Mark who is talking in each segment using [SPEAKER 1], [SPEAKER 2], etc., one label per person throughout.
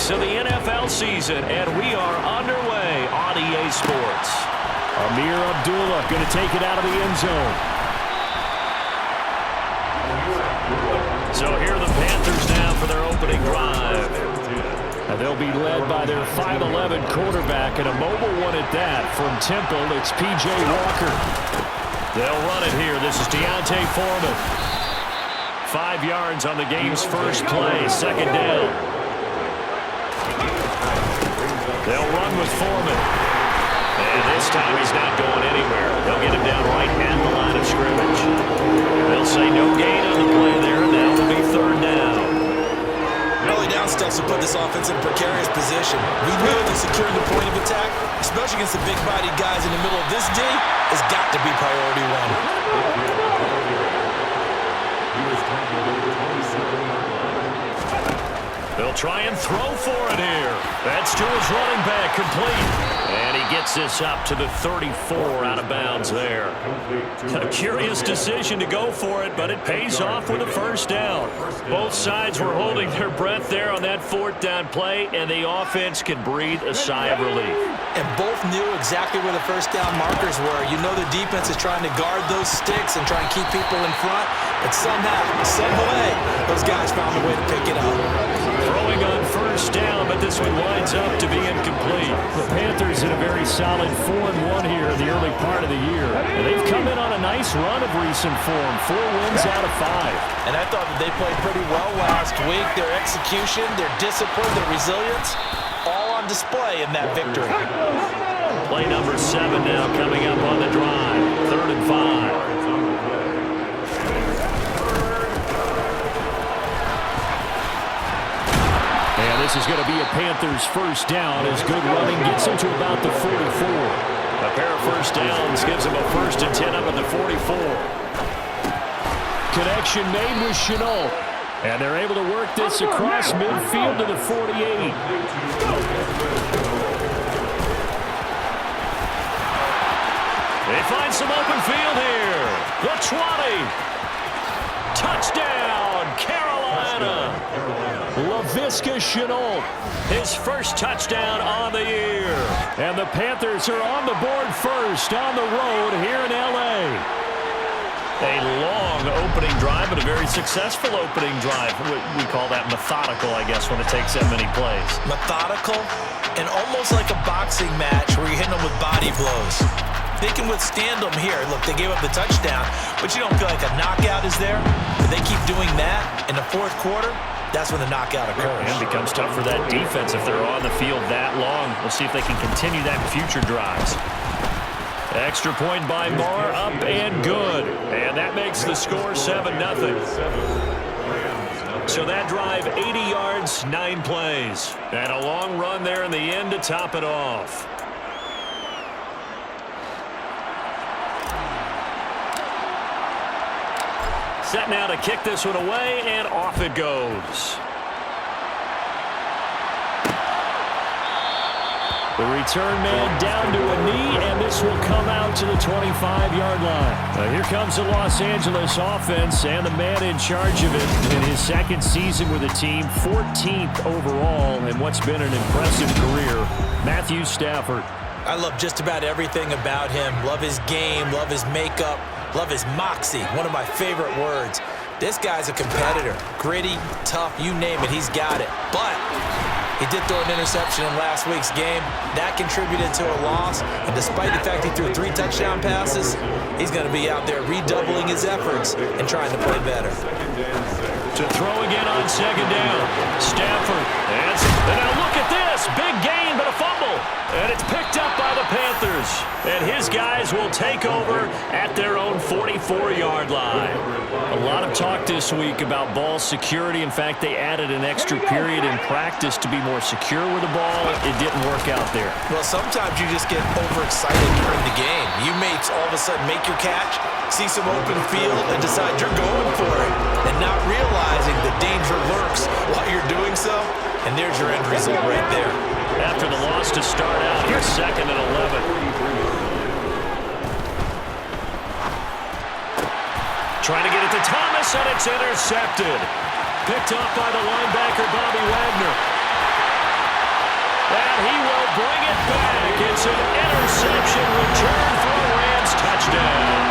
[SPEAKER 1] weeks of the NFL season, and we are underway on EA Sports.
[SPEAKER 2] Amir Abdullah going to take it out of the end zone.
[SPEAKER 1] So here are the Panthers now for their opening drive.
[SPEAKER 2] And they'll be led by their 5'11" quarterback, and a mobile one at that. From Temple, it's P.J. Walker.
[SPEAKER 1] They'll run it here. This is Deontay Foreman. 5 yards on the game's first play, second down. They'll run with Foreman. And this time he's not going anywhere. They'll get him down right at the line of scrimmage. They'll say no gain on the play there, and now it'll be third down.
[SPEAKER 3] Early down steps will put this offense in a precarious position. We know that securing the point of attack, especially against the big-bodied guys in the middle of this D, has got to be priority one.
[SPEAKER 1] They'll try and throw for it here. That's to his running back, complete. And he gets this up to the 34 out of bounds there. A curious decision to go for it, but it pays off with a first down. Both sides were holding their breath there on that fourth down play, and the offense can breathe a sigh of relief.
[SPEAKER 3] And both knew exactly where the first down markers were. You know the defense is trying to guard those sticks and try and keep people in front, but somehow, some way, those guys found a way to pick it up.
[SPEAKER 1] Throwing on first down, but this one winds up to be incomplete.
[SPEAKER 2] The Panthers in a very solid 4-1 here in the early part of the year. And they've come in on a nice run of recent form, 4 wins out of 5.
[SPEAKER 3] And I thought that they played pretty well last week. Their execution, their discipline, their resilience, all on display in that victory.
[SPEAKER 1] Play number 7 now coming up on the drive. 3rd and 5.
[SPEAKER 2] And this is going to be a Panthers first down as good running gets them to about the 44.
[SPEAKER 1] A pair of first downs gives them a 1st and 10 up at the 44.
[SPEAKER 2] Connection made with Chenault. And they're able to work this across midfield to the 48.
[SPEAKER 1] They find some open field here. The 20. Touchdown, Carolina.
[SPEAKER 2] Laviska Chenault,
[SPEAKER 1] his first touchdown on the year.
[SPEAKER 2] And the Panthers are on the board first on the road here in L.A.
[SPEAKER 1] A long opening drive, but a very successful opening drive. We call that methodical, I guess, when it takes that many plays.
[SPEAKER 3] Methodical and almost like a boxing match where you're hitting them with body blows. They can withstand them here. Look, they gave up the touchdown, but you don't feel like a knockout is there. If they keep doing that in the fourth quarter, that's when the knockout occurs.
[SPEAKER 1] And it becomes tough for that defense if they're on the field that long. We'll see if they can continue that in future drives. Extra point by Marr, up and good. And that makes the score 7-0. So that drive, 80 yards, 9 plays. And a long run there in the end to top it off. Set now to kick this one away, and off it goes.
[SPEAKER 2] The return man down to a knee, and this will come out to the 25-yard line. Now here comes the Los Angeles offense, and the man in charge of it in his second season with the team, 14th overall in what's been an impressive career, Matthew Stafford.
[SPEAKER 3] I love just about everything about him. Love his game, love his makeup, love his moxie, one of my favorite words. This guy's a competitor. Gritty, tough, you name it, he's got it. But he did throw an interception in last week's game. That contributed to a loss. And despite the fact he threw 3 touchdown passes, he's going to be out there redoubling his efforts and trying to play better.
[SPEAKER 1] To throw again on second down. Stafford. And now look at this. Big gain, but a fumble. And it's picked up by the Panthers. And his guys will take over at their own 44-yard line.
[SPEAKER 2] A lot of talk this week about ball security. In fact, they added an extra period in practice to be more secure with the ball. It didn't work out there.
[SPEAKER 3] Well, sometimes you just get overexcited during the game. You may all of a sudden make your catch, see some open field, and decide you're going for it, and not realizing the danger lurks while you're doing so. And there's your end result right there.
[SPEAKER 1] After the loss to start out, here's 2nd and 11. Trying to get it to Thomas, and it's intercepted. Picked up by the linebacker, Bobby Wagner. And he will bring it back. It's an interception return for a Rams touchdown.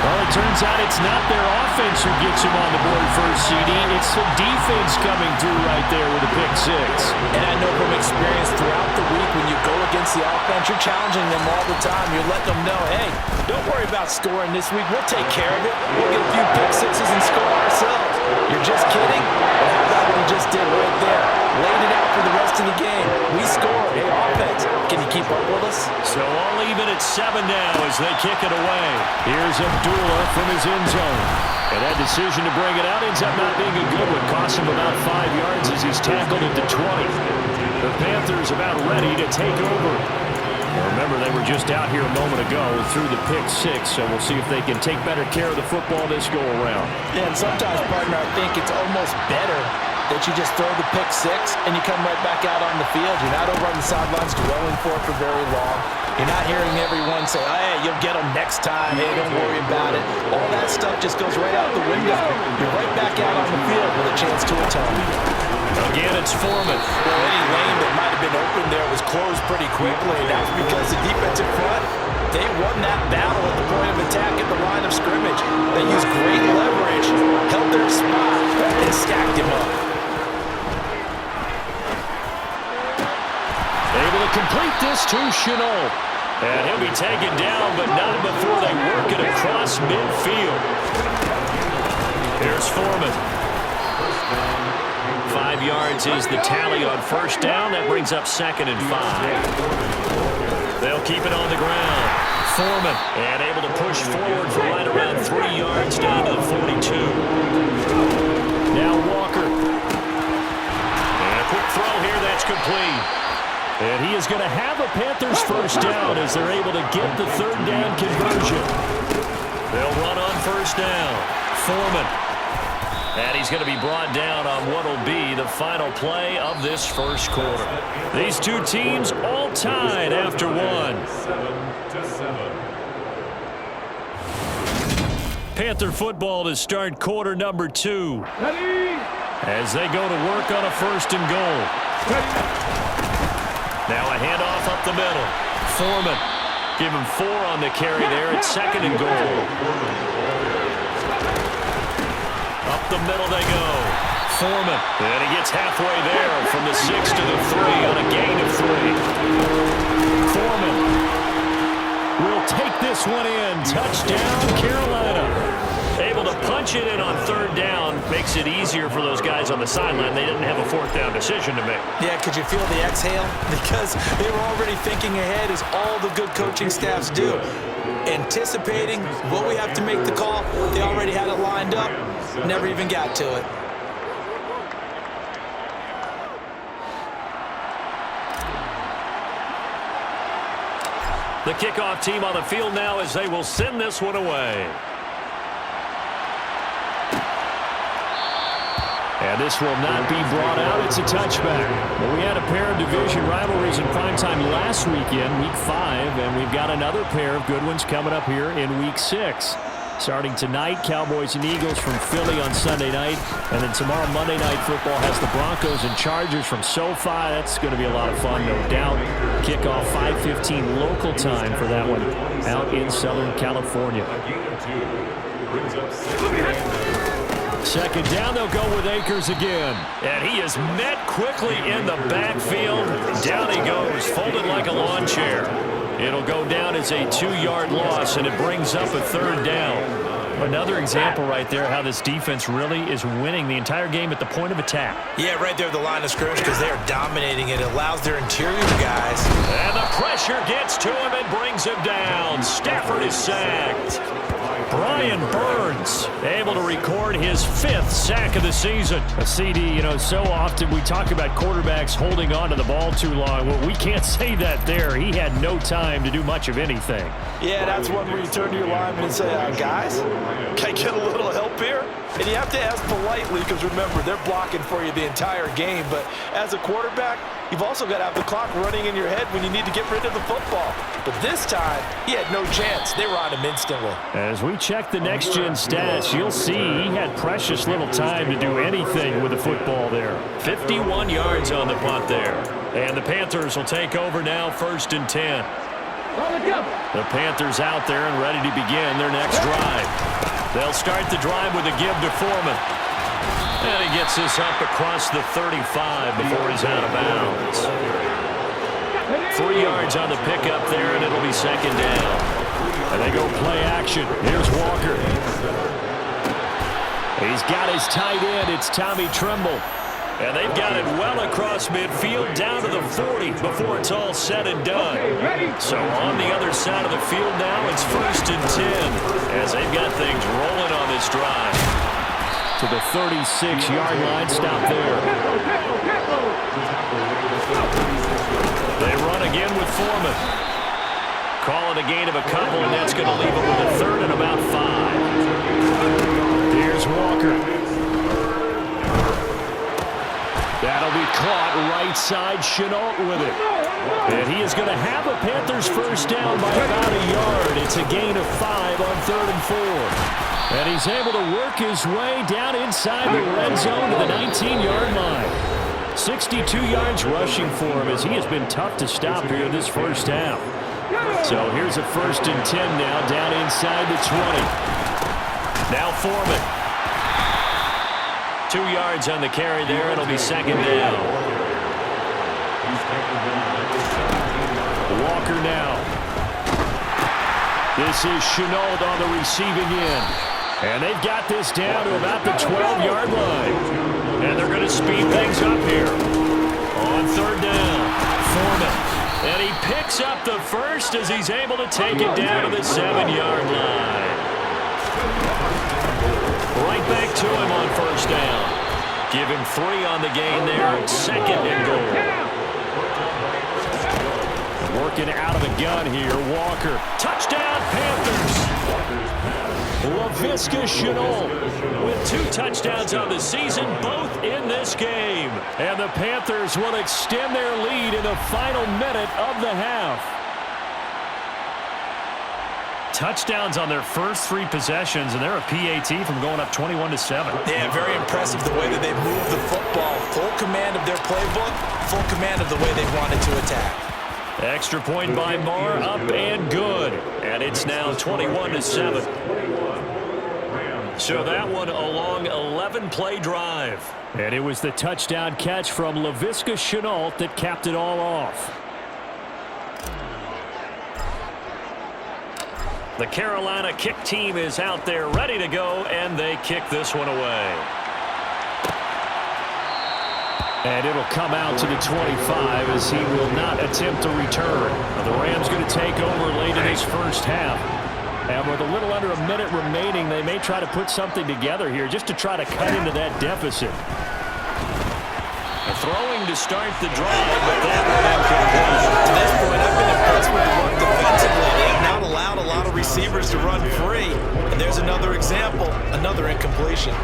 [SPEAKER 2] Well, it turns out it's not their offense who gets him on the board first, CD. It's the defense coming through right there with a pick six.
[SPEAKER 3] And I know from experience throughout the week when you go against the offense, you're challenging them all the time. You're letting them know, hey, don't worry about scoring this week. We'll take care of it. We'll get a few pick sixes and score ourselves. You're just kidding? Well, how about what he just did right there? Laid it out for the rest of the game. We scored. Hey, offense, can you keep up with us?
[SPEAKER 1] So all even at 7 now as they kick it away.
[SPEAKER 2] Here's Abdullah from his end zone.
[SPEAKER 1] And that decision to bring it out ends up not being a good one. Costs him about 5 yards as he's tackled at the 20.
[SPEAKER 2] The Panthers about ready to take over.
[SPEAKER 1] Well, remember, they were just out here a moment ago through the pick six, so we'll see if they can take better care of the football this go-around.
[SPEAKER 3] Yeah, and sometimes, partner, I think it's almost better that you just throw the pick six and you come right back out on the field. You're not over on the sidelines dwelling for it for very long. You're not hearing everyone say, hey, you'll get them next time. Hey, don't worry about it. All that stuff just goes right out the window. You're right back out on the field with a chance to atone.
[SPEAKER 1] Again, it's Foreman.
[SPEAKER 3] Well, any lane that might have been open there was closed pretty quickly. That's because the defensive front, they won that battle at the point of attack at the line of scrimmage. They used great leverage, held their spot, and stacked him up.
[SPEAKER 1] Able to complete this to Chenault. And he'll be taken down, but not before they work it across midfield. Here's Foreman. 5 yards is the tally on first down. That brings up 2nd and 5. They'll keep it on the ground. Foreman, and able to push forward for right around 3 yards down to the 42. Now Walker. And a quick throw here, that's complete.
[SPEAKER 2] And he is going to have a Panthers first down as they're able to get the 3rd down conversion.
[SPEAKER 1] They'll run on first down. Foreman. And he's going to be brought down on what will be the final play of this first quarter. These two teams all tied after one. Panther football to start quarter number 2. As they go to work on a 1st and goal. Now a handoff up the middle. Foreman. Give him 4 on the carry there. It's 2nd and goal. Up the middle they go. Foreman. And he gets halfway there from the 6 to the 3 on a gain of 3. Foreman will take this one in. Touchdown, Carolina. Able to punch it in on 3rd down. Makes it easier for those guys on the sideline. They didn't have a 4th down decision to make.
[SPEAKER 3] Yeah, could you feel the exhale? Because they were already thinking ahead, as all the good coaching staffs do. Anticipating, will we have to make the call? They already had it lined up. Never even got to it.
[SPEAKER 1] The kickoff team on the field now as they will send this one away.
[SPEAKER 2] And this will not be brought out. It's a touchback. Well, we had a pair of division rivalries in primetime last weekend, week 5, and we've got another pair of good ones coming up here in week 6. Starting tonight, Cowboys and Eagles from Philly on Sunday night. And then tomorrow, Monday Night Football has the Broncos and Chargers from SoFi. That's going to be a lot of fun, no doubt. Kickoff 5:15 local time for that one out in Southern California. 2nd down, they'll go with Akers again.
[SPEAKER 1] And he is met quickly in the backfield. Down he goes, folded like a lawn chair. It'll go down as a 2-yard loss, and it brings up a 3rd down. Another example right there how this defense really is winning the entire game at the point of attack.
[SPEAKER 3] Yeah, right there at the line of scrimmage, because they are dominating it. It allows their interior guys.
[SPEAKER 1] And the pressure gets to him and brings him down. Stafford is sacked. Brian Burns able to record his 5th sack of the season.
[SPEAKER 2] A CD, so often we talk about quarterbacks holding on to the ball too long. Well, we can't say that there. He had no time to do much of anything.
[SPEAKER 3] Yeah, that's one where you turn to your lineman and say, guys, can I get a little help here? And you have to ask politely because, remember, they're blocking for you the entire game. But as a quarterback,
[SPEAKER 4] you've also got to have the clock running in your head when you need to get rid of the football. But this time, he had no chance. They were on him instantly.
[SPEAKER 2] As we check the next-gen stats, you'll see he had precious little time to do anything with the football there.
[SPEAKER 1] 51 yards on the punt there. And the Panthers will take over now, 1st and 10. The Panthers out there and ready to begin their next drive. They'll start the drive with a give to Foreman. And he gets this up across the 35 before he's out of bounds. 3 yards on the pickup there, and it'll be 2nd down.
[SPEAKER 2] And they go play action. Here's Walker. He's got his tight end. It's Tommy Tremble.
[SPEAKER 1] And they've got it well across midfield down to the 40 before it's all said and done. So on the other side of the field now, it's 1st and 10 as they've got things rolling on this drive.
[SPEAKER 2] To the 36-yard line, stop there.
[SPEAKER 1] They run again with Foreman. Call it a gain of a couple, and that's going to leave them with a 3rd and about 5.
[SPEAKER 2] Here's Walker. That'll be caught right side. Chenault with it. And he is going to have a Panthers 1st down by about a yard. It's a gain of 5 on 3rd and 4. And he's able to work his way down inside the red zone to the 19-yard line. 62 yards rushing for him as he has been tough to stop here this 1st half. So here's a 1st and 10 now down inside the 20.
[SPEAKER 1] Now Foreman. 2 yards on the carry there. It'll be 2nd down.
[SPEAKER 2] Walker now. This is Chenault on the receiving end. And they've got this down to about the 12-yard line.
[SPEAKER 1] And they're going to speed things up here. On 3rd down, Foreman. And he picks up the 1st as he's able to take it down to the 7-yard line. Right back to him on 1st down. Give him 3 on the gain there. 2nd and goal.
[SPEAKER 2] Working out of the gun here, Walker.
[SPEAKER 1] Touchdown, Panthers.
[SPEAKER 2] Laviska Chenault
[SPEAKER 1] with 2 touchdowns on the season, both in this game.
[SPEAKER 2] And the Panthers will extend their lead in the final minute of the half.
[SPEAKER 1] Touchdowns on their first 3 possessions, and they're a PAT from going up 21-7.
[SPEAKER 3] Yeah, very impressive the way that they moved the football. Full command of their playbook, full command of the way they wanted to attack.
[SPEAKER 1] Extra point by Marr, up and good. And it's now 21-7. So that one a long 11-play drive.
[SPEAKER 2] And it was the touchdown catch from Laviska Chenault that capped it all off.
[SPEAKER 1] The Carolina kick team is out there ready to go, and they kick this one away.
[SPEAKER 2] And it'll come out to the 25 as he will not attempt to return. The Rams going to take over late in this 1st half. And with a little under a minute remaining, they may try to put something together here just to try to cut into that deficit.
[SPEAKER 1] Throwing to start the drive, but that one incomplete.
[SPEAKER 3] To this point, I've been impressed with the work defensively. They have not allowed a lot of receivers to run free. And there's another example, another incompletion.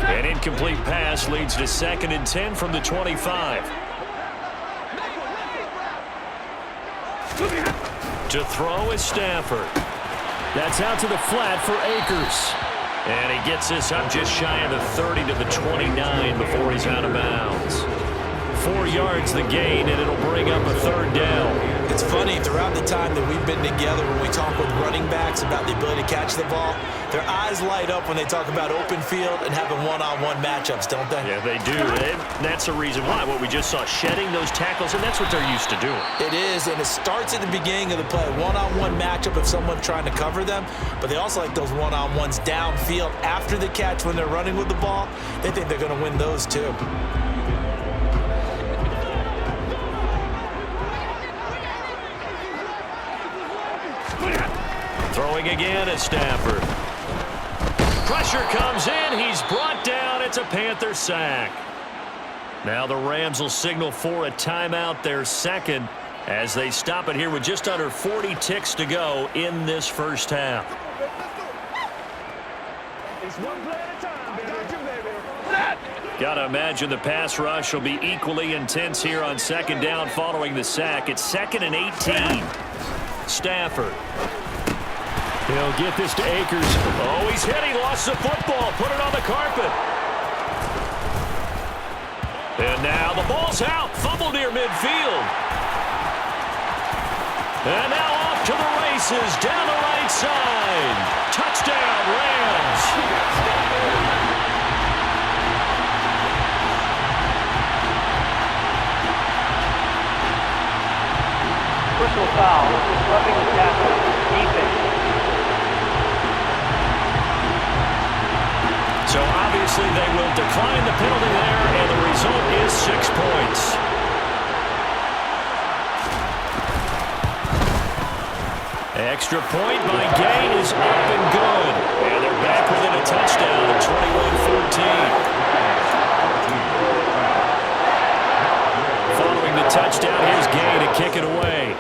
[SPEAKER 1] An incomplete pass leads to 2nd and 10 from the 25. To throw is Stafford.
[SPEAKER 2] That's out to the flat for Akers.
[SPEAKER 1] And he gets this up just shy of the 30 to the 29 before he's out of bounds. 4 yards the gain, and it'll bring up a 3rd down.
[SPEAKER 3] It's funny, throughout the time that we've been together, when we talk with running backs about the ability to catch the ball, their eyes light up when they talk about open field and having one-on-one matchups, don't they?
[SPEAKER 1] Yeah, they do. And that's the reason why. What we just saw, shedding those tackles, and that's what they're used to doing.
[SPEAKER 3] It is, and it starts at the beginning of the play. One-on-one matchup if someone's trying to cover them, but they also like those one-on-ones downfield after the catch when they're running with the ball. They think they're going to win those too.
[SPEAKER 1] Throwing again at Stafford. Pressure comes in. He's brought down. It's a Panther sack. Now the Rams will signal for a timeout, their 2nd,
[SPEAKER 2] as they stop it here with just under 40 ticks to go in this first half.
[SPEAKER 5] It's one play at a time, baby. I got you, baby.
[SPEAKER 2] Gotta imagine the pass rush will be equally intense here on second down following the sack. It's 2nd and 18. Stafford. He'll get this to Akers. Oh, he's hit. He lost the football. Put it on the carpet. And now the ball's out. Fumble near midfield. And now off to the races down the right side. Touchdown, Rams.
[SPEAKER 6] Personal foul, roughing the tackle, defense.
[SPEAKER 2] So obviously they will decline the penalty there, and the result is 6 points. Extra point by Gay is up and good. And they're back within a touchdown at 21-14. Following the touchdown, here's Gay to kick it away.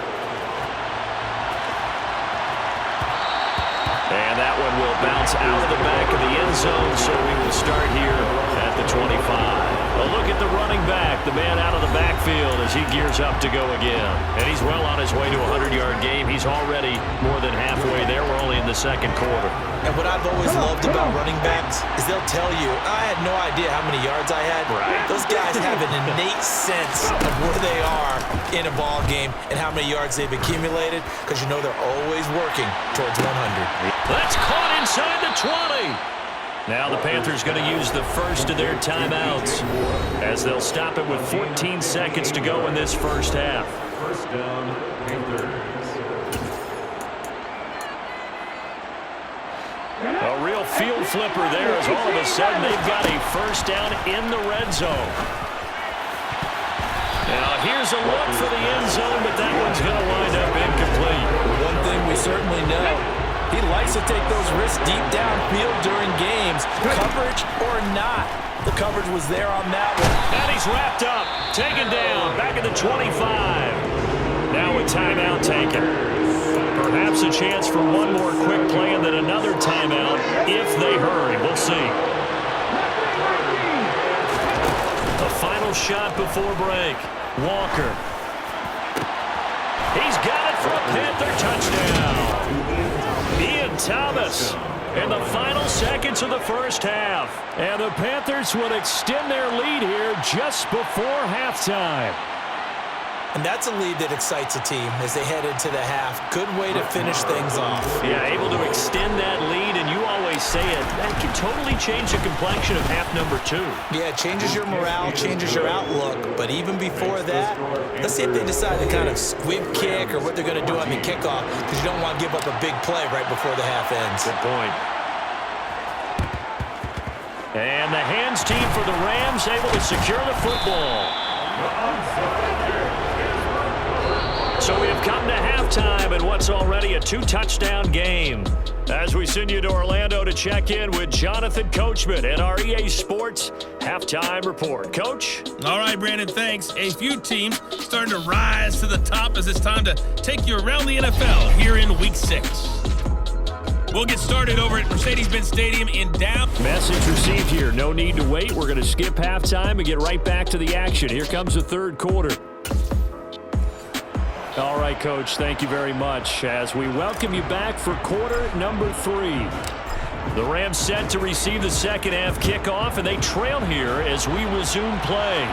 [SPEAKER 2] And that one will bounce out of the back of the end zone, so we will start here at the 25. A look at the running back, the man out of the backfield as he gears up to go again. And he's well on his way to a 100-yard game. He's already more than halfway there. We're only in the second quarter.
[SPEAKER 3] And what I've always loved about running backs is they'll tell you, I had no idea how many yards I had.
[SPEAKER 2] Right.
[SPEAKER 3] Those guys have an innate sense of where they are in a ball game and how many yards they've accumulated, because you know they're always working towards 100.
[SPEAKER 2] That's caught inside the 20. Now the Panthers going to use the first of their timeouts as they'll stop it with 14 seconds to go in this first half.
[SPEAKER 5] First down, Panthers.
[SPEAKER 2] A real field flipper there as all of a sudden they've got a first down in the red zone. Now here's a look for the end zone, but that one's going to wind up incomplete.
[SPEAKER 4] One thing we certainly know, he likes to take those risks deep downfield during games, coverage or not. The coverage was there on that one.
[SPEAKER 2] And he's wrapped up, taken down, back at the 25. Now a timeout taken. Perhaps a chance for one more quick play and then another timeout if they hurry. We'll see. The final shot before break. Walker. He's got it for a Panther touchdown. Ian Thomas in the final seconds of the first half. And the Panthers will extend their lead here just before halftime.
[SPEAKER 3] And that's a lead that excites a team as they head into the half. Good way to finish things off.
[SPEAKER 2] Yeah, able to extend that lead, and you always say it, that can totally change the complexion of half number 2.
[SPEAKER 3] Yeah, it changes your morale, changes your outlook. But even before that, let's see if they decide to kind of squib kick or what they're going to do on the kickoff, because you don't want to give up a big play right before the half ends.
[SPEAKER 2] Good point. And the hands team for the Rams able to secure the football. So we have come to halftime in what's already a 2-touchdown game. As we send you to Orlando to check in with Jonathan Coachman and our EA Sports Halftime Report. Coach?
[SPEAKER 7] All right, Brandon, thanks. A few teams starting to rise to the top as it's time to take you around the NFL here in Week 6. We'll get started over at Mercedes-Benz Stadium in Dallas.
[SPEAKER 2] Message received here. No need to wait. We're going to skip halftime and get right back to the action. Here comes the third quarter. All right, Coach, thank you very much as we welcome you back for quarter number 3. The Rams set to receive the second half kickoff, and they trail here as we resume play.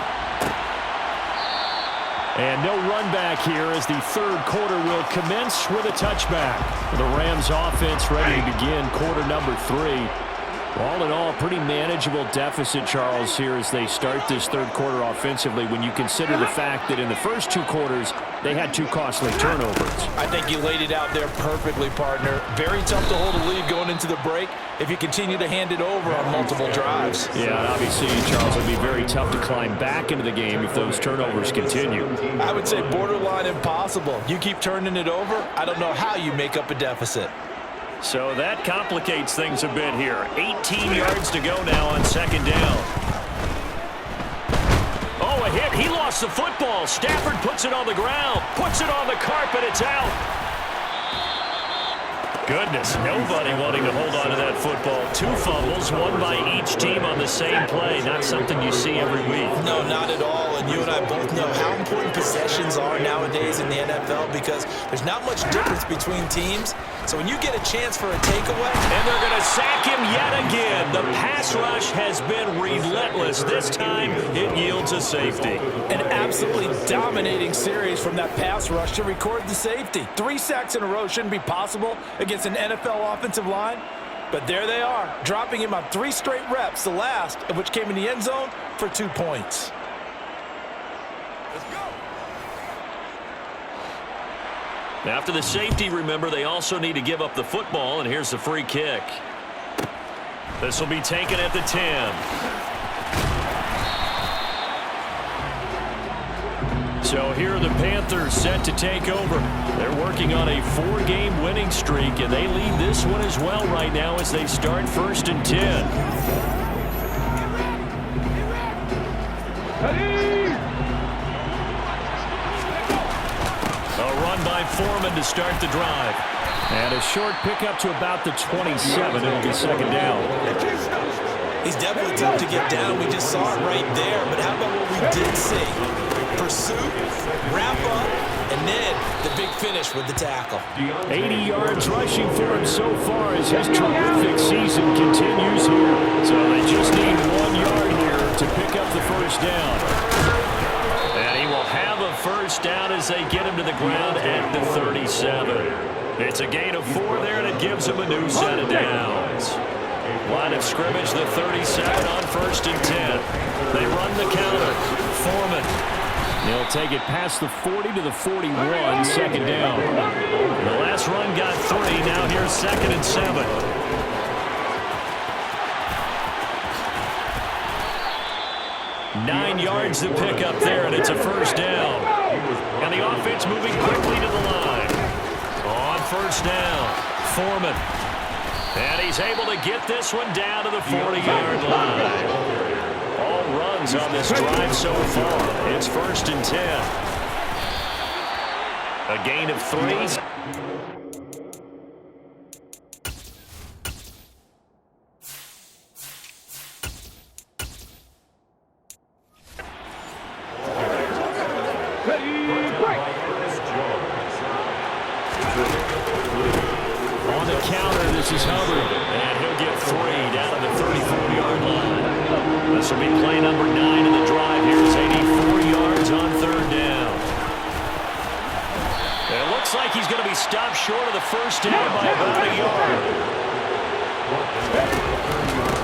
[SPEAKER 2] And no run back here as the third quarter will commence with a touchback. The Rams offense ready to begin quarter number 3. All in all, pretty manageable deficit, Charles, here as they start this third quarter offensively when you consider the fact that in the first 2 quarters, they had 2 costly turnovers.
[SPEAKER 4] I think you laid it out there perfectly, partner. Very tough to hold a lead going into the break if you continue to hand it over on multiple drives.
[SPEAKER 2] Yeah, and obviously, Charles, it would be very tough to climb back into the game if those turnovers continue.
[SPEAKER 4] I would say borderline impossible. You keep turning it over, I don't know how you make up a deficit.
[SPEAKER 2] So that complicates things a bit here. 18 yards to go now on second down. Oh, Oh, a hit. He lost the football. Stafford puts it on the ground, puts it on the carpet. It's out. Goodness, nobody wanting to hold on to that football. 2 fumbles, one by each team on the same play. Not something you see every week.
[SPEAKER 3] No, not at all. And you and I both know how important possessions are nowadays in the NFL because there's not much difference between teams. So when you get a chance for a takeaway.
[SPEAKER 2] And they're going to sack him yet again. The pass rush has been relentless. This time it yields a safety.
[SPEAKER 4] An absolutely dominating series from that pass rush to record the safety. 3 sacks in a row shouldn't be possible against an NFL offensive line. But there they are, dropping him on 3 straight reps, the last of which came in the end zone for 2 points.
[SPEAKER 2] After the safety, remember, they also need to give up the football, and here's the free kick. This will be taken at the 10. So here are the Panthers set to take over. They're working on a 4-game winning streak, and they lead this one as well right now as they start 1st and 10. A run by Foreman to start the drive. And a short pickup to about the 27. It'll be 2nd down.
[SPEAKER 3] He's definitely tough to get down. We just saw it right there. But how about what we did see? Pursuit, wrap up, and then the big finish with the tackle.
[SPEAKER 2] 80 yards rushing for him so far as his terrific season continues here. So they just need 1 yard here to pick up the 1st down. And he will have a 1st down as they get him to the ground at the 37. It's a gain of 4 there, and it gives him a new set of downs. Line of scrimmage, the 37 on 1st and 10. They run the counter. Foreman. He'll take it past the 40 to the 41, 2nd down. The last run got 3. Now here's 2nd and 7. Nine yards to pick up there, and it's a 1st down. And the offense moving quickly to the line. On 1st down, Foreman. And he's able to get this one down to the 40-yard line. All runs on this drive so far. It's 1st and 10. A gain of 3. On the counter, this is Hubbard, and he'll get 3 down to the 34-yard line. This will be play number 9 in the drive. Here's 84 yards on 3rd down. It looks like he's going to be stopped short of the 1st down by about a yard.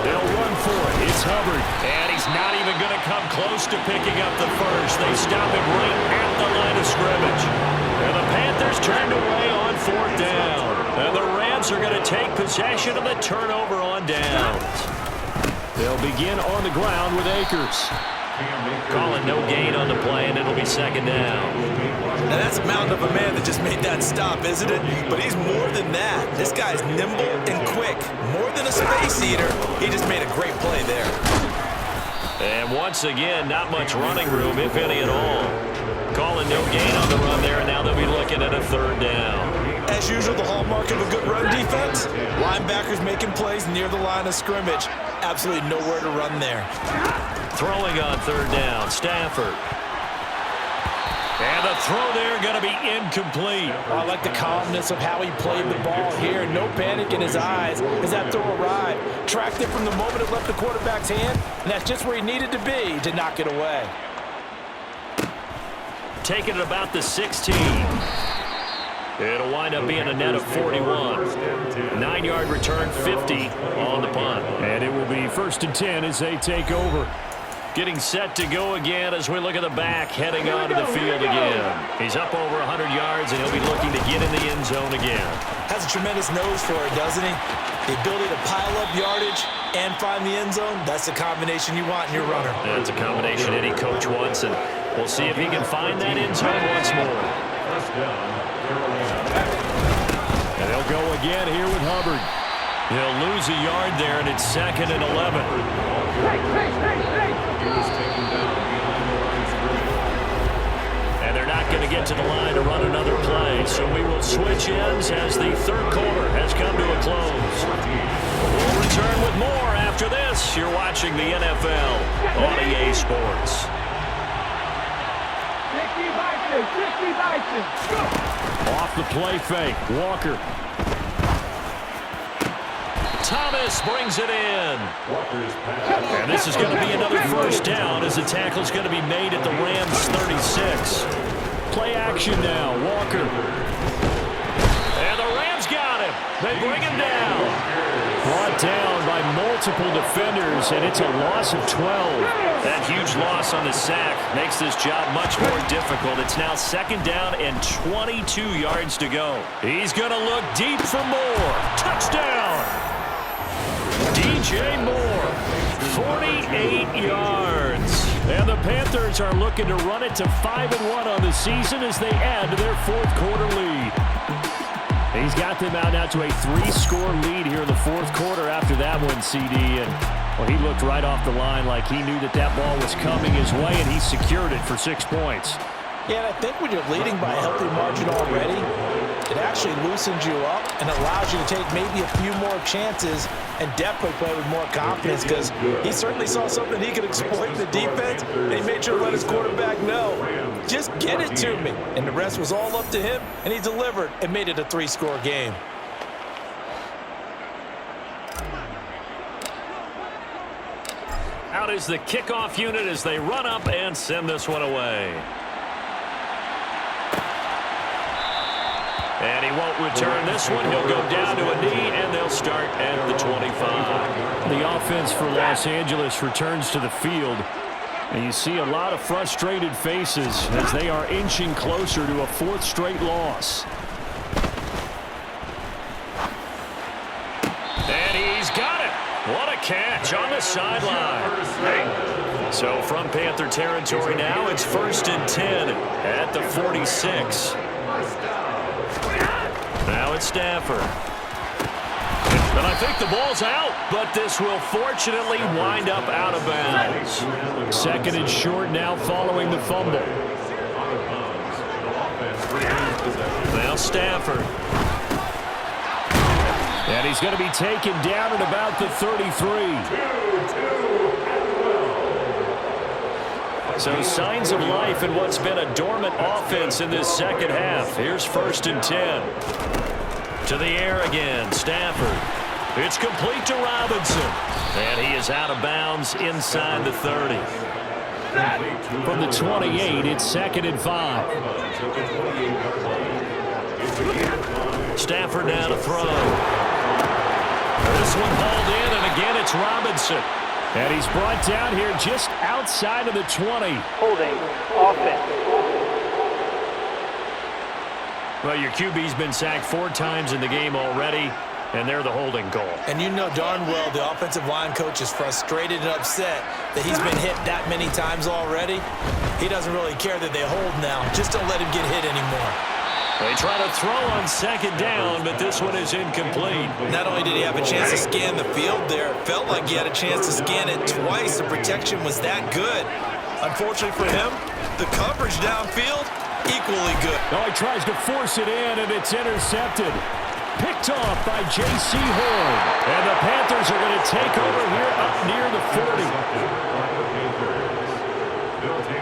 [SPEAKER 2] They'll run for it. It's Hubbard, and he's not even going to come close to picking up the 1st. They stop him right at the line of scrimmage. And the Panthers turned away on 4th down. And the Rams are going to take possession of the turnover on downs. They'll begin on the ground with Akers. Calling no gain on the play, and it'll be 2nd down.
[SPEAKER 3] Now that's a mountain of a man that just made that stop, isn't it? But he's more than that. This guy's nimble and quick. More than a space eater. He just made a great play there.
[SPEAKER 2] And once again, not much running room, if any at all. Calling no gain on the run there, and now they'll be looking at a 3rd down.
[SPEAKER 3] As usual, the hallmark of a good run defense, linebackers making plays near the line of scrimmage. Absolutely nowhere to run there.
[SPEAKER 2] Throwing on 3rd down, Stafford. And the throw there going to be incomplete.
[SPEAKER 4] I like the calmness of how he played the ball here. No panic in his eyes as that throw arrived. Tracked it from the moment it left the quarterback's hand, and that's just where he needed to be to knock it away.
[SPEAKER 2] Taking it about the 16. It'll wind up being a net of 41. 9-yard return, 50 on the punt. And it will be 1st and 10 as they take over. Getting set to go again as we look at the back, heading onto the field again. He's up over 100 yards, and he'll be looking to get in the end zone again.
[SPEAKER 3] Has a tremendous nose for it, doesn't he? The ability to pile up yardage and find the end zone, that's the combination you want in your runner.
[SPEAKER 2] That's a combination any coach wants, and we'll see if he can find that end zone once more. And they'll go again here with Hubbard. He'll lose a yard there, and it's 2nd and 11. So we will switch ends as the third quarter has come to a close. We'll return with more after this. You're watching the NFL on EA Sports. Off the play fake. Walker. Thomas brings it in. And this is going to be another first down as the tackle is going to be made at the Rams 36. Play action now. Walker. And the Rams got him. They bring him down. Brought down by multiple defenders, and it's a loss of 12. That huge loss on the sack makes this job much more difficult. It's now second down and 22 yards to go. He's going to look deep for more. Touchdown! DJ Moore, 48 yards. And the Panthers are looking to run it to 5-1 on the season as they add to their fourth quarter lead. He's got them out now to a 3-score lead here in the fourth quarter after that one, CD. And, well, he looked right off the line like he knew that that ball was coming his way, and he secured it for 6 points.
[SPEAKER 3] Yeah, and I think when you're leading by a healthy margin already, it actually loosens you up and allows you to take maybe a few more chances and definitely play with more confidence because he certainly saw something he could exploit in the defense. And he made sure to let his quarterback know, just get it to me. And the rest was all up to him, and he delivered and made it a 3-score game.
[SPEAKER 2] Out is the kickoff unit as they run up and send this one away. And he won't return this one. He'll go down to a knee, and they'll start at the 25. The offense for Los Angeles returns to the field. And you see a lot of frustrated faces as they are inching closer to a 4th straight loss. And he's got it. What a catch on the sideline. So from Panther territory now, it's 1st and 10 at the 46. Now it's Stafford. And I think the ball's out, but this will fortunately wind up out of bounds. 2nd and short now following the fumble. Now Stafford. And he's going to be taken down at about the 33. So signs of life in what's been a dormant offense in this second half. Here's 1st and 10. To the air again, Stafford. It's complete to Robinson. And he is out of bounds inside the 30. From the 28, it's 2nd and 5. Stafford now to throw. This one hauled in, and again it's Robinson. And he's brought down here just outside of the 20.
[SPEAKER 6] Holding offense.
[SPEAKER 2] Well, your QB's been sacked 4 times in the game already, and they're the holding call.
[SPEAKER 3] And you know darn well the offensive line coach is frustrated and upset that he's been hit that many times already. He doesn't really care that they hold now. Just don't let him get hit anymore.
[SPEAKER 2] They try to throw on 2nd down, but this one is incomplete.
[SPEAKER 3] Not only did he have a chance to scan the field there, it felt like he had a chance to scan it twice. The protection was that good. Unfortunately for him, the coverage downfield, equally good.
[SPEAKER 2] Now he tries to force it in, and it's intercepted. Picked off by J.C. Horn. And the Panthers are going to take over here up near the 40.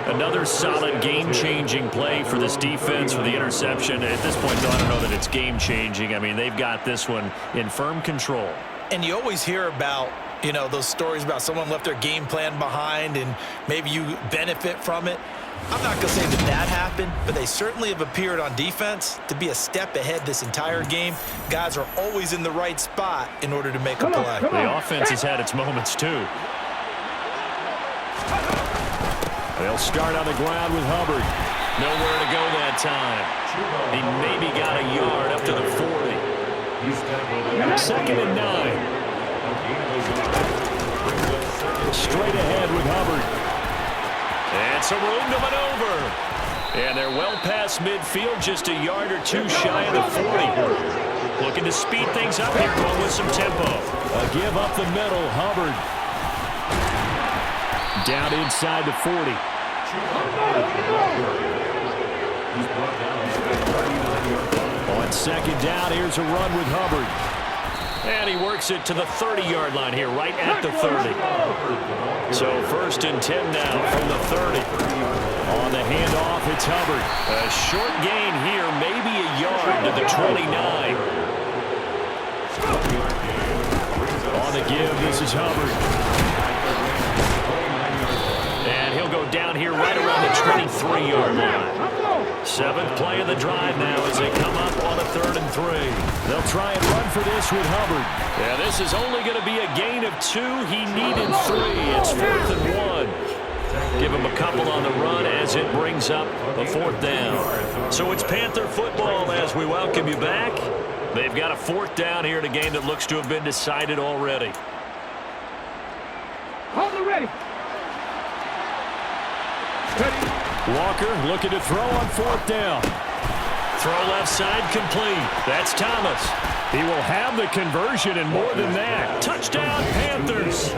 [SPEAKER 2] Another solid game-changing play for this defense for the interception. At this point, though, I don't know that it's game-changing. I mean, they've got this one in firm control.
[SPEAKER 3] And you always hear about, you know, those stories about someone left their game plan behind and maybe you benefit from it. I'm not going to say that that happened, but they certainly have appeared on defense to be a step ahead this entire game. Guys are always in the right spot in order to make a play.
[SPEAKER 2] The offense has had its moments, too. They'll start on the ground with Hubbard. Nowhere to go that time. He maybe got a yard up to the 40. 2nd and 9. Straight ahead with Hubbard. And some room to maneuver. And they're well past midfield, just a yard or 2 shy of the 40. Looking to speed things up here, going with some tempo. A give up the middle, Hubbard. Down inside the 40. On second down, here's a run with Hubbard.
[SPEAKER 1] And he works it to the 30-yard line here, right at the 30. So 1st and 10 now from the 30.
[SPEAKER 2] On the handoff, it's Hubbard.
[SPEAKER 1] A short gain here, maybe a yard to the 29.
[SPEAKER 2] On the give, this is Hubbard.
[SPEAKER 1] And he'll go down here right around the 23-yard line. 7th play of the drive now as they come up on a 3rd and 3.
[SPEAKER 2] They'll try and run for this with Hubbard.
[SPEAKER 1] Yeah, this is only going to be a gain of 2. He needed 3. It's 4th and 1. Give him a couple on the run as it brings up a 4th down. So it's Panther football as we welcome you back. They've got a 4th down here in a game that looks to have been decided already.
[SPEAKER 5] Hold it ready.
[SPEAKER 2] Walker looking to throw on 4th down.
[SPEAKER 1] Throw left side complete. That's Thomas.
[SPEAKER 2] He will have the conversion and more than that.
[SPEAKER 1] Touchdown Panthers.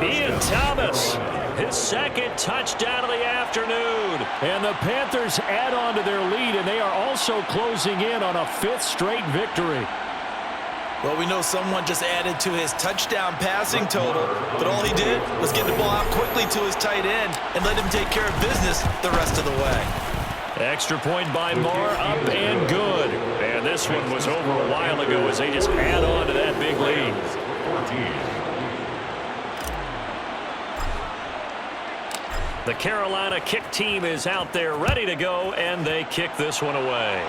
[SPEAKER 1] Ian Thomas, his 2nd touchdown of the afternoon.
[SPEAKER 2] And the Panthers add on to their lead, and they are also closing in on a 5th straight victory.
[SPEAKER 3] Well, we know someone just added to his touchdown passing total, but all he did was get the ball out quickly to his tight end and let him take care of business the rest of the way.
[SPEAKER 1] Extra point by Marr, up and good. And this one was over a while ago as they just add on to that big lead. The Carolina kick team is out there ready to go, and they kick this one away.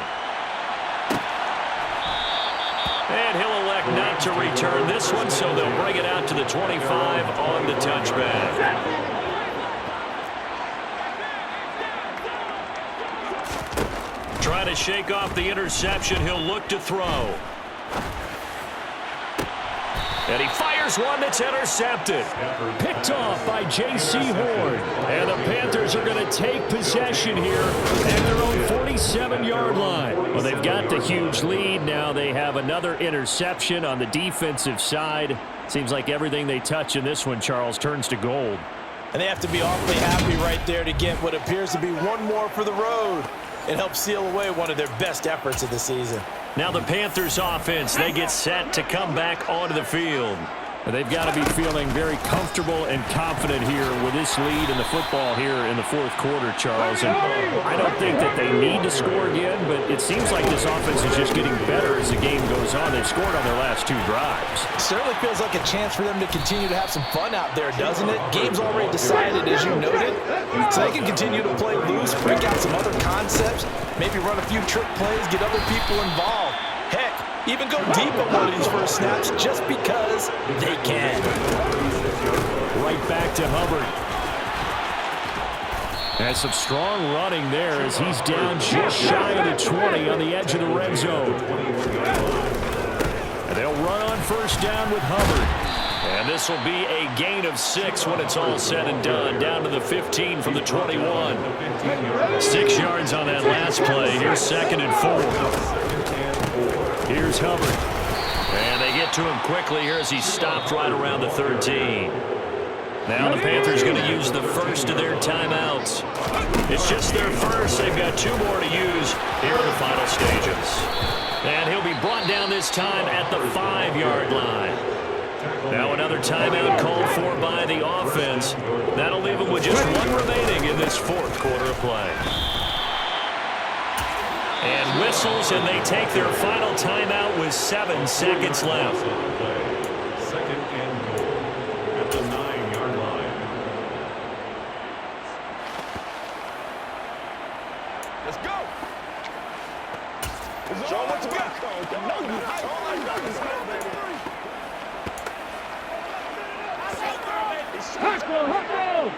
[SPEAKER 1] And he'll elect not to return this one, so they'll bring it out to the 25 on the touchback. Trying to shake off the interception. He'll look to throw. And he fires one that's intercepted.
[SPEAKER 2] Picked off by J.C. Horn. And the Panthers are going to take possession here at their own 47-yard line. Well, they've got the huge lead. Now they have another interception on the defensive side. Seems like everything they touch in this one, Charles, turns to gold.
[SPEAKER 3] And they have to be awfully happy right there to get what appears to be one more for the road and help seal away one of their best efforts of the season.
[SPEAKER 1] Now the Panthers offense, they get set to come back onto the field.
[SPEAKER 2] And they've got to be feeling very comfortable and confident here with this lead in the football here in the 4th quarter, Charles. And I don't think that they need to score again, but it seems like this offense is just getting better as the game goes on. They've scored on their last 2 drives.
[SPEAKER 3] Certainly feels like a chance for them to continue to have some fun out there, doesn't it? Game's already decided, as you noted, so they can continue to play loose, break out some other concepts, maybe run a few trick plays, get other people involved. Heck, even go deep on one of these first snaps just because they can.
[SPEAKER 2] Right back to Hubbard. And some strong running there as he's down just shy of the 20 on the edge of the red zone. And they'll run on 1st down with Hubbard.
[SPEAKER 1] And this will be a gain of 6 when it's all said and done. Down to the 15 from the 21. 6 yards on that last play. Here's 2nd and 4.
[SPEAKER 2] Here's Hubbard.
[SPEAKER 1] And they get to him quickly here as he stopped right around the 13. Now the Panthers going to use the first of their timeouts. It's just their first. They've got 2 more to use here in the final stages. And he'll be brought down this time at the 5-yard line. Now another timeout called for by the offense. That'll leave them with just 1 remaining in this 4th quarter of play. And whistles, and they take their final timeout with 7 seconds left.
[SPEAKER 5] 2nd and goal at the 9-yard line.
[SPEAKER 4] Let's go. Show what you got. All I got is go, baby.
[SPEAKER 5] Huckle!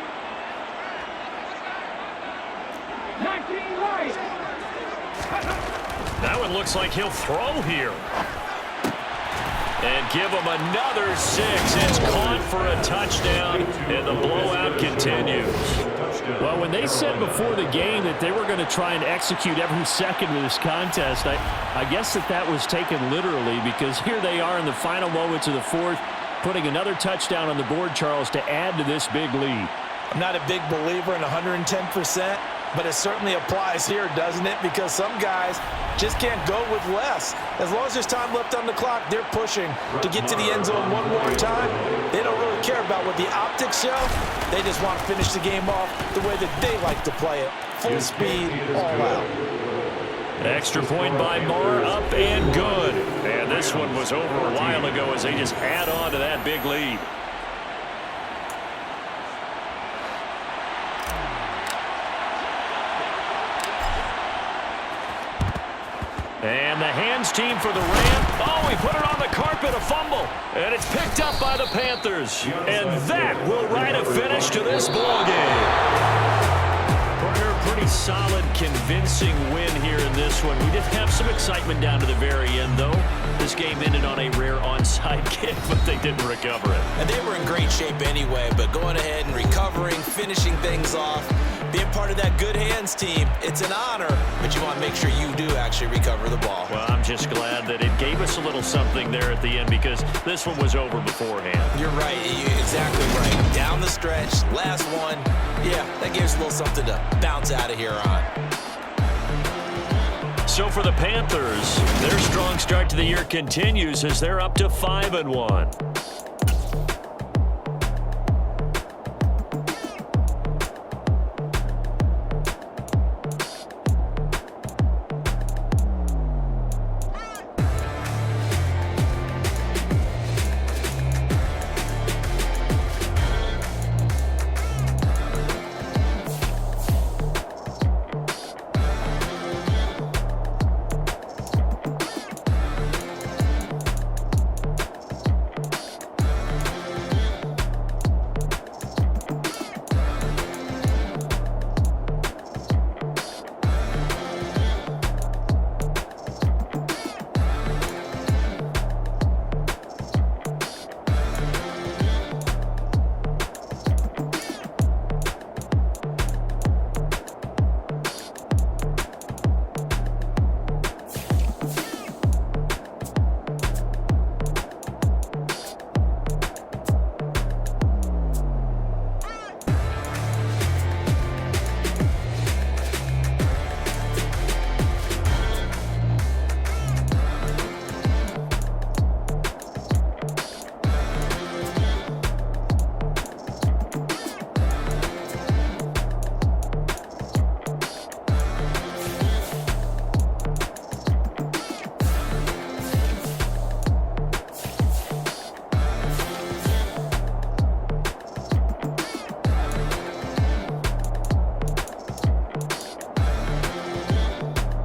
[SPEAKER 5] 19 right.
[SPEAKER 1] That one looks like he'll throw here. And give him another 6. It's caught for a touchdown, and the blowout continues.
[SPEAKER 2] Well, when they said before the game that they were going to try and execute every second of this contest, I guess that was taken literally, because here they are in the final moments of the 4th, putting another touchdown on the board, Charles, to add to this big lead.
[SPEAKER 3] I'm not a big believer in 110%,
[SPEAKER 4] but it certainly applies here, doesn't it? Because some guys just can't go with less. As long as there's time left on the clock, they're pushing to get to the end zone one more time. They don't really care about what the optics show. They just want to finish the game off the way that they like to play it. Full speed, all out.
[SPEAKER 2] Extra point by Marr, up and good. And this one was over a while ago as they just add on to that big lead. And the hands team for the Rams. Oh, he put it on the carpet, a fumble. And it's picked up by the Panthers. And that will write a finish to this ball game. Pretty solid, convincing win here in this one. We did have some excitement down to the very end, though. This game ended on a rare onside kick, but they didn't recover it.
[SPEAKER 3] And they were in great shape anyway, but going ahead and recovering, finishing things off, being part of that good hands team, it's an honor, but you want to make sure you do actually recover the ball.
[SPEAKER 2] Well, I'm just glad that it gave us a little something there at the end because this one was over beforehand.
[SPEAKER 3] You're right. You're exactly right. Down the stretch, last one. Yeah, that gives us a little something to bounce out of here on.
[SPEAKER 2] So for the Panthers, their strong start to the year continues as they're up to 5-1.